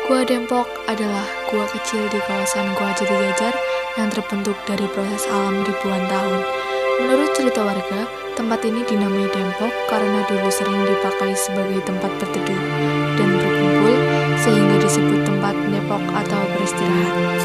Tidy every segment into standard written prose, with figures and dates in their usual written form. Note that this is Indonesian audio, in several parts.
Gua Dempok adalah gua kecil di kawasan Gua Jatijajar yang terbentuk dari proses alam ribuan tahun. Menurut cerita warga, tempat ini dinamai Dempok karena dulu sering dipakai sebagai tempat berteduh dan berkumpul sehingga disebut tempat Dempok atau beristirahat.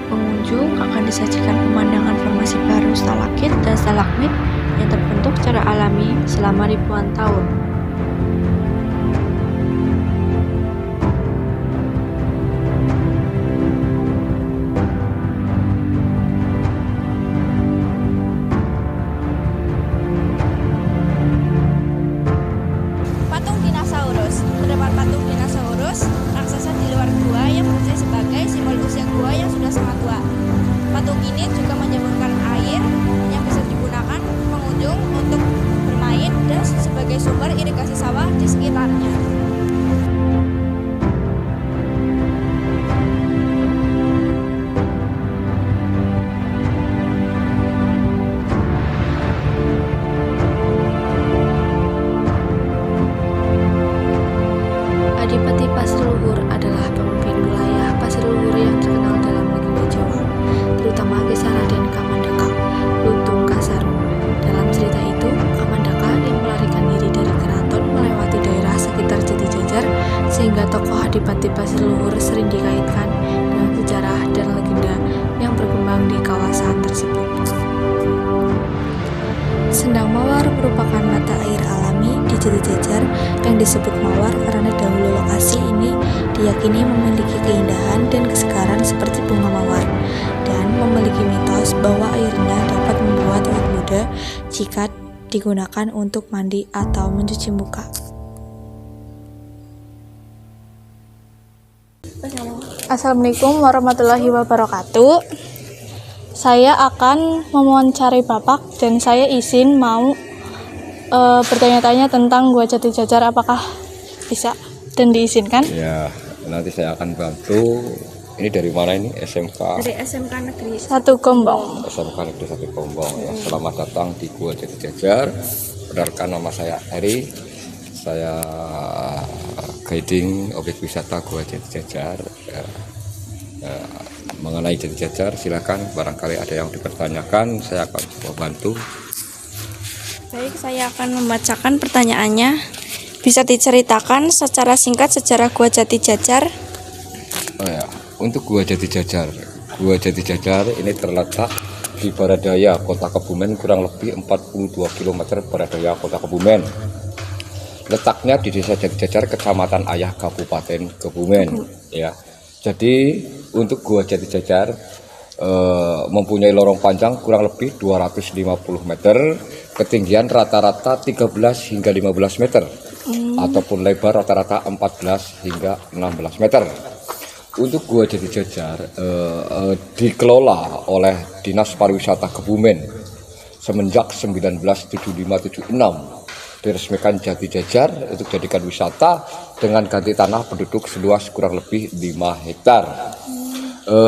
Pengunjung akan disajikan pemandangan formasi baru stalaktit dan stalagmit yang terbentuk secara alami selama ribuan tahun. Patung dinosaurus. Terdapat patung dinosaurus raksasa di luar gua yang berfungsi sebagai simbol usia gua yang sudah sangat tua. Patung ini juga menyemburkan air yang bisa digunakan pengunjung untuk bermain dan sebagai sumber irigasi sawah di sekitarnya. Adipati Pasir Luhur adalah pemimpin wilayah Pasir Luhur yang terkenal dalam legenda Jawa, terutama kisah Raden Kamandaka, Lutung Kasaru. Dalam cerita itu, Kamandaka yang melarikan diri dari keraton melewati daerah sekitar Jatijajar, sehingga tokoh Adipati Pasir Luhur sering dikaitkan dengan sejarah dan legenda yang berkembang di kawasan tersebut. Sendang Mawar merupakan mata air alami di Jatijajar yang disebut mawar karena dahulu lokasi ini diyakini memiliki keindahan dan kesegaran seperti bunga mawar, dan memiliki mitos bahwa airnya dapat membuat awet muda jika digunakan untuk mandi atau mencuci muka. Assalamualaikum warahmatullahi wabarakatuh. Saya akan mewawancari Bapak dan saya izin mau bertanya-tanya tentang Gua Jatijajar. Apakah bisa dan diizinkan? Ya, nanti saya akan bantu. Ini dari mana ini? SMK? Dari SMK Negeri 1 Gombong. SMK Negeri 1 Gombong. Ya, selamat datang di Gua Jatijajar. Benarkan nama saya Eri. Saya guiding objek wisata Gua Jatijajar. Mengenai Jatijajar, silakan. Barangkali ada yang dipertanyakan, saya akan coba bantu. Baik, saya akan membacakan pertanyaannya. Bisa diceritakan secara singkat sejarah Gua Jatijajar? Oh ya, untuk Gua Jatijajar ini terletak di barat daya Kota Kebumen, kurang lebih 42 km barat daya Kota Kebumen. Letaknya di Desa Jatijajar, Kecamatan Ayah, Kabupaten Kebumen. Ya, jadi untuk Gua Jatijajar mempunyai lorong panjang kurang lebih 250 meter, ketinggian rata-rata 13 hingga 15 meter, ataupun lebar rata-rata 14 hingga 16 meter. Untuk Gua Jatijajar dikelola oleh Dinas Pariwisata Kebumen semenjak 1975-76. Diresmikan Jatijajar untuk jadikan wisata dengan ganti tanah penduduk seluas kurang lebih 5 hektar.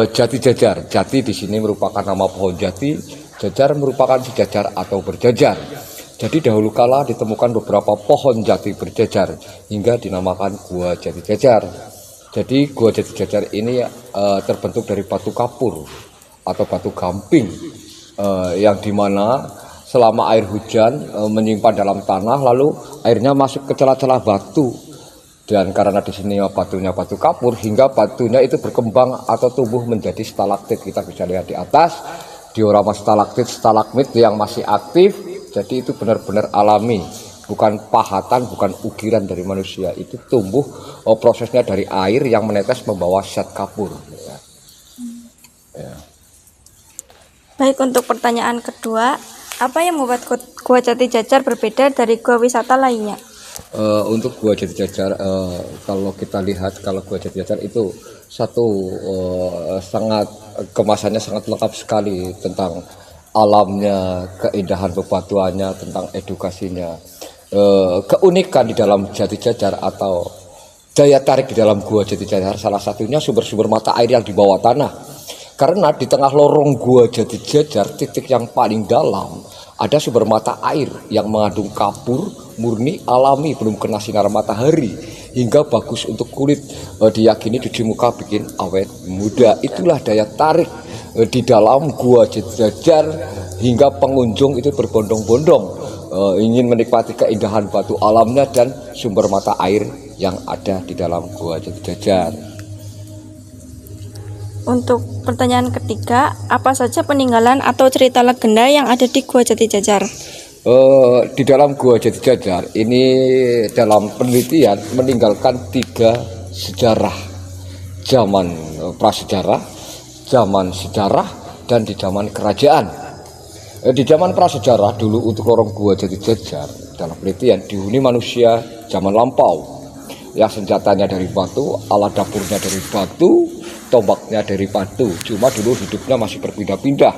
Jatijajar, jati di sini merupakan nama pohon jati, jajar merupakan sejajar atau berjajar. Jadi dahulu kala ditemukan beberapa pohon jati berjajar hingga dinamakan Gua Jatijajar. Jadi Gua Jatijajar ini terbentuk dari batu kapur atau batu gamping, yang dimana selama air hujan menyimpan dalam tanah, lalu airnya masuk ke celah-celah batu, dan karena di sini batunya batu kapur, hingga batunya itu berkembang atau tumbuh menjadi stalaktit. Kita bisa lihat di atas diorama stalaktit, stalagmit yang masih aktif. Jadi itu benar-benar alami, bukan pahatan, bukan ukiran dari manusia. Itu tumbuh prosesnya dari air yang menetes membawa zat kapur. Ya. Baik, untuk pertanyaan kedua, apa yang membuat Gua Jatijajar berbeda dari gua wisata lainnya? Untuk Gua Jatijajar, kalau kita lihat, kalau Gua Jatijajar itu satu sangat kemasannya sangat lengkap sekali tentang alamnya, keindahan bebatuannya, tentang edukasinya. keunikan di dalam Jati Jajar atau daya tarik di dalam Gua Jati Jajar, salah satunya sumber-sumber mata air yang di bawah tanah. Karena di tengah lorong Gua Jati Jajar, titik yang paling dalam, ada sumber mata air yang mengandung kapur murni alami, belum kena sinar matahari, hingga bagus untuk kulit. Diyakini cuci muka bikin awet muda. Itulah daya tarik di dalam Gua Jati Jajar, hingga pengunjung itu berbondong-bondong ingin menikmati keindahan batu alamnya dan sumber mata air yang ada di dalam Gua Jati Jajar. Untuk pertanyaan ketiga, apa saja peninggalan atau cerita legenda yang ada di Gua Jati Jajar? Di dalam Gua Jati Jajar ini dalam penelitian meninggalkan 3 sejarah: zaman prasejarah, zaman sejarah, dan di zaman kerajaan. Di zaman prasejarah dulu, untuk lorong Gua Jati Jajar dalam penelitian dihuni manusia zaman lampau, yang senjatanya dari batu, alat dapurnya dari batu, tombaknya dari batu. Cuma dulu hidupnya masih berpindah-pindah,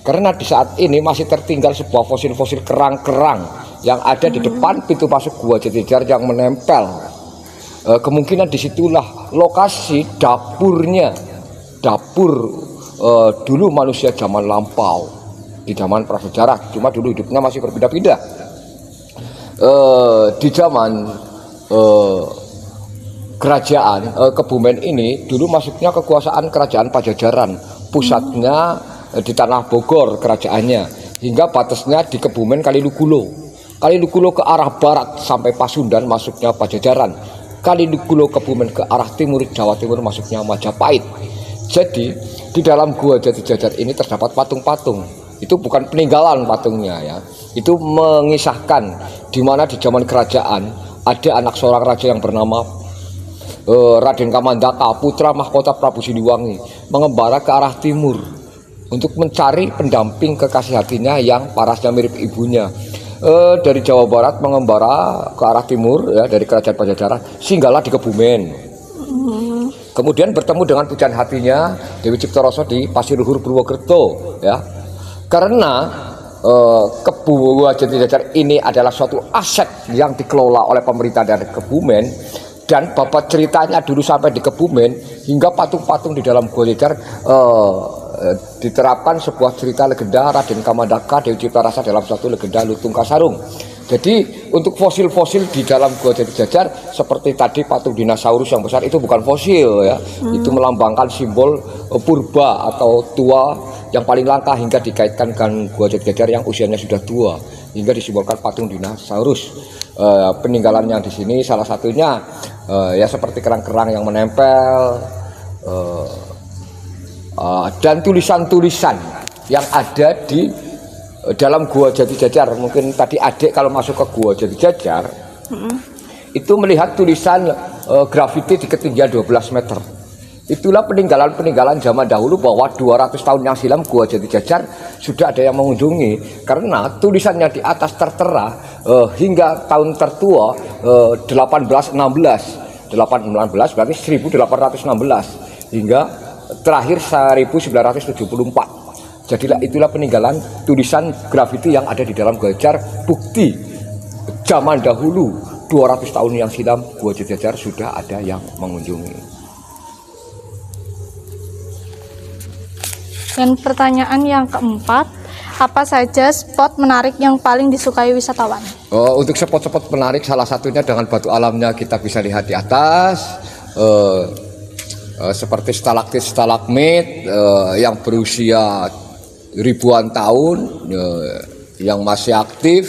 karena di saat ini masih tertinggal sebuah fosil-fosil kerang-kerang yang ada di depan pintu masuk Gua Jati Jajar yang menempel. Kemungkinan disitulah lokasi dapurnya, dapur dulu manusia zaman lampau di zaman prasejarah. Cuma dulu hidupnya masih berpindah-pindah. Di zaman kerajaan Kebumen ini dulu masuknya kekuasaan kerajaan Pajajaran, pusatnya di tanah Bogor kerajaannya, hingga batasnya di Kebumen Kalilugulo. Kalilugulo ke arah barat sampai Pasundan masuknya Pajajaran. Kalilugulo Kebumen ke arah timur Jawa Timur masuknya Majapahit. Jadi di dalam Gua Jati Jajar ini terdapat patung-patung. Itu bukan peninggalan patungnya ya. Itu mengisahkan di mana di zaman kerajaan ada anak seorang raja yang bernama Raden Kamandaka, putra mahkota Prabu Siliwangi, mengembara ke arah timur untuk mencari pendamping kekasih hatinya yang parasnya mirip ibunya. Dari Jawa Barat mengembara ke arah timur ya, dari kerajaan Pajajaran, singgahlah di Kebumen. Kemudian bertemu dengan pujian hatinya Dewi Ciptaroso di Pasiluhur Purwokerto ya. Karena Gua Jati Jajar ini adalah suatu aset yang dikelola oleh pemerintah dari Kebumen, dan babat ceritanya dulu sampai di Kebumen hingga patung-patung di dalam Gua Jati Jajar diterapkan sebuah cerita legenda Raden Kamandaka Dewi Ciptarasa dalam suatu legenda Lutung Kasarung. Jadi untuk fosil-fosil di dalam Gua Jati Jajar seperti tadi patung dinosaurus yang besar itu bukan fosil ya. Itu melambangkan simbol purba atau tua yang paling langka, hingga dikaitkan dengan Gua Jati Jajar yang usianya sudah tua, hingga disimbolkan patung dinosaurus. Peninggalan yang di sini salah satunya ya seperti kerang-kerang yang menempel, dan tulisan-tulisan yang ada di dalam Gua Jati Jajar. Mungkin tadi adik kalau masuk ke Gua Jati Jajar itu melihat tulisan grafiti di ketinggian 12 meter. Itulah peninggalan-peninggalan zaman dahulu, bahwa 200 tahun yang silam Gua Jati Jajar sudah ada yang mengunjungi, karena tulisannya di atas tertera hingga tahun tertua 1816 berarti 1816 hingga terakhir 1974. Jadilah itulah peninggalan tulisan grafiti yang ada di dalam Gua Jajar, bukti zaman dahulu 200 tahun yang silam Gua Jati Jajar sudah ada yang mengunjungi. Dan pertanyaan yang keempat, apa saja spot menarik yang paling disukai wisatawan? Untuk spot-spot menarik, salah satunya dengan batu alamnya kita bisa lihat di atas, seperti stalaktit stalagmit yang berusia ribuan tahun, yang masih aktif.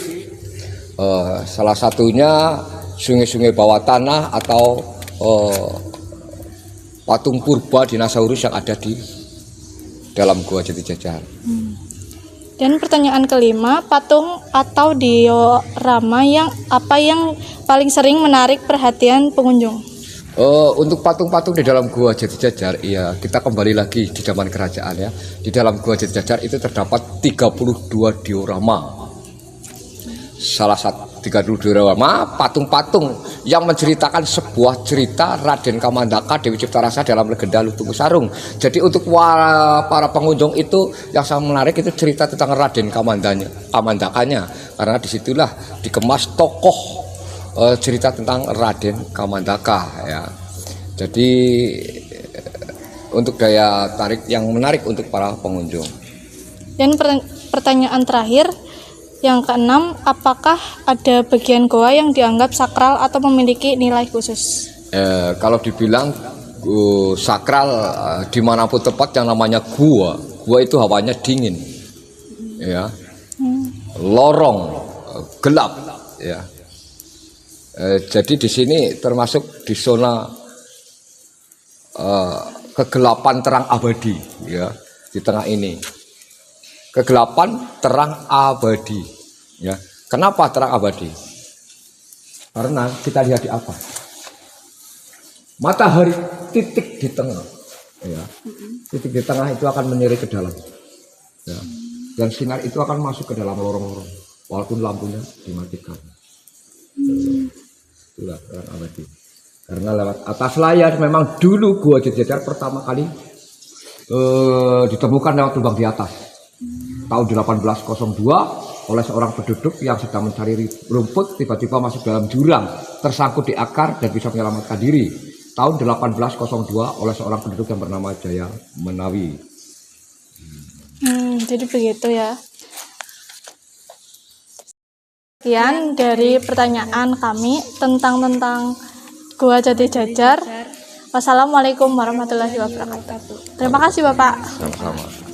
Salah satunya sungai-sungai bawah tanah atau patung purba dinosaurus yang ada di dalam Gua Jati Jajar. Dan pertanyaan kelima, patung atau diorama yang paling sering menarik perhatian pengunjung? Untuk patung-patung di dalam Gua Jati Jajar, ya kita kembali lagi di zaman kerajaan ya. Di dalam Gua Jati Jajar itu terdapat 32 diorama. Salah satu patung-patung yang menceritakan sebuah cerita Raden Kamandaka Dewi Ciptarasa dalam legenda Lutung Sarung. Jadi untuk para pengunjung itu yang sangat menarik itu cerita tentang Raden Kamandakanya, karena disitulah dikemas tokoh cerita tentang Raden Kamandaka ya. Jadi untuk daya tarik yang menarik untuk para pengunjung. Dan pertanyaan terakhir, yang keenam, apakah ada bagian goa yang dianggap sakral atau memiliki nilai khusus? Kalau dibilang sakral dimanapun tempat yang namanya gua itu hawanya dingin, ya, lorong, gelap, ya. Jadi di sini termasuk di zona kegelapan terang abadi, ya, di tengah ini. Kegelapan terang abadi, ya. Kenapa terang abadi? Karena kita lihat di apa? Matahari titik di tengah, ya. Titik di tengah itu akan menyirik ke dalam, ya. Dan sinar itu akan masuk ke dalam lorong-lorong, walaupun lampunya dimatikan. Itulah terang abadi. Karena lewat atas layar memang dulu Gua Jajar pertama kali ditemukan lewat lubang di atas. Tahun 1802 oleh seorang penduduk yang sedang mencari rumput tiba-tiba masuk dalam jurang, tersangkut di akar dan bisa menyelamatkan diri. Tahun 1802 oleh seorang penduduk yang bernama Jaya Menawi. Jadi begitu ya. Sekian dari pertanyaan kami tentang Gua Jati Jajar. Wassalamualaikum warahmatullahi wabarakatuh. Terima kasih Bapak. Sama-sama.